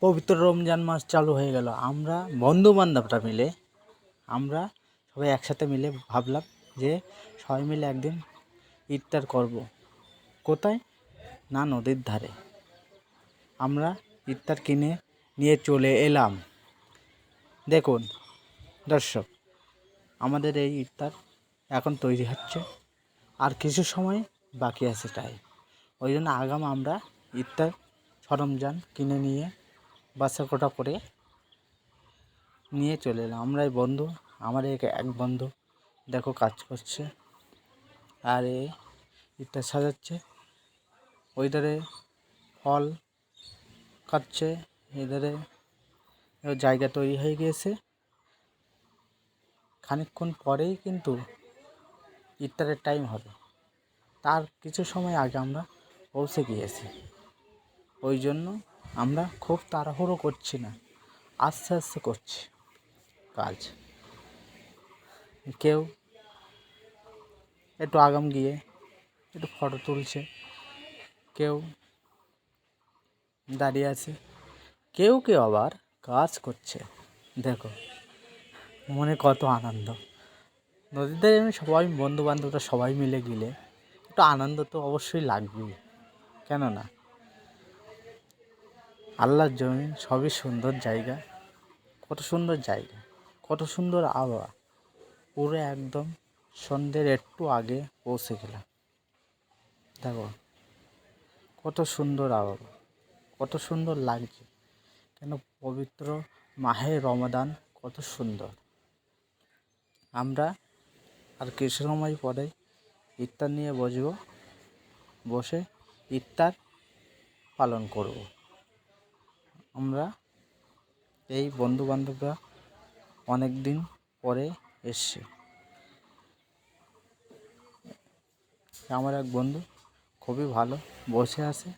পবিত্র রমজান মাস চালু হয়ে গেল। আমরা বন্ধু বান্ধবরা মিলে আমরা সবাই একসাথে মিলে ভাবলাম যে সবাই মিলে একদিন ইফতার করব। কোথায়? না, নদীর ধারে। আমরা ইফতার কিনে নিয়ে চলে এলাম। দেখুন দর্শক, আমাদের এই ইফতার এখন তৈরি হচ্ছে, আর কিছু সময় বাকি আছে। তাই ওই জন্য আগাম আমরা ইফতার সরঞ্জাম কিনে নিয়ে বাছা কোটা করে নিয়ে চলে এলাম। আমরা এই বন্ধু, আমার এক বন্ধু দেখো কাজ করছে, আর এ ইফতার সাজাচ্ছে। ওই ধারে ফল কাটছে, এধারে জায়গা তৈরি হয়ে গিয়েছে। খানিকক্ষণ পরেই কিন্তু ইফতারের টাইম হবে, তার কিছু সময় আগে আমরা পৌঁছে গিয়েছি। ওই জন্য আমরা খুব তাড়াহুড়ো করছি না, আস্তে আস্তে করছি কাজ। কেউ একটু আগাম গিয়ে একটু ফটো তুলছে, কেউ দাঁড়িয়ে আছে, কেউ কেউ আবার কাজ করছে। দেখো মনে কত আনন্দ। নদীতে সবাই বন্ধু বান্ধবরা সবাই মিলে গেলে একটু আনন্দ তো অবশ্যই লাগবেই, কেন না? আল্লাহর জমিন সবই সুন্দর জায়গা, কত সুন্দর জায়গা, কত সুন্দর আবহাওয়া। পুরো একদম সন্ধ্যের একটু আগে পৌঁছে গেলাম। দেখো কত সুন্দর আবহাওয়া, কত সুন্দর লাগছে। কেন পবিত্র মাহে রমাদান কত সুন্দর। আমরা আর কিছু সময় পরে ইফতার নিয়ে বসবো, বসে ইফতার পালন করব। আমরা এই বন্ধু বান্ধবরা অনেক দিন পরে এসছে। আমার এক বন্ধু খুবই ভালো, বসে আছে।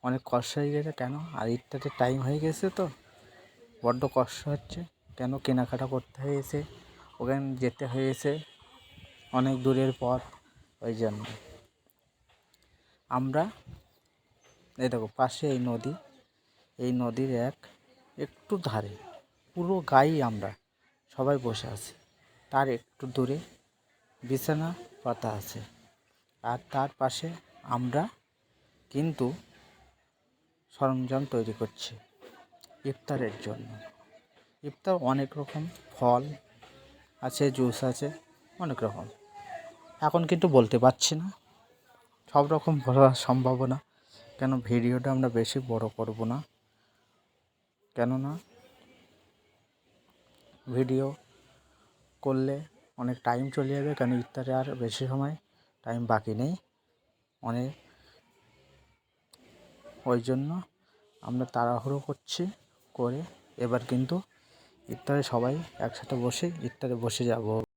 অনেক কষ্ট হয়ে গেছে, কেন আর ইফতারের টাইম হয়ে গেছে তো বড্ড কষ্ট হচ্ছে। কেন কেনাকাটা করতে হয়েছে, ওখানে যেতে হয়েছে অনেক দূরের পথ। ওই জন্য আমরা এই দেখো পাশে এই নদী, এই নদীর একটু ধারে পুরো গায়েই আমরা সবাই বসে আছি। তার একটু দূরে বিছানা পাতা আছে, আর তার পাশে আমরা কিন্তু সরঞ্জাম তৈরি করছি ইফতারের জন্য। ইফতার অনেক রকম ফল আছে, জুস আছে, অনেক রকম। এখন কিন্তু বলতে পারছি না, সব রকম বলা সম্ভব না। কেন ভিডিওটা আমরা বেশি বড় করব না, কেননা ভিডিও করলে অনেক টাইম চলে যাবে। কেন ইফতারে আর বেশি সময় টাইম বাকি নেই অনেক। ওই জন্য আমরা তাড়াহুড়ো করছি করে এবার কিন্তু ইফতারে সবাই একসাথে বসে ইফতারে বসে যাব।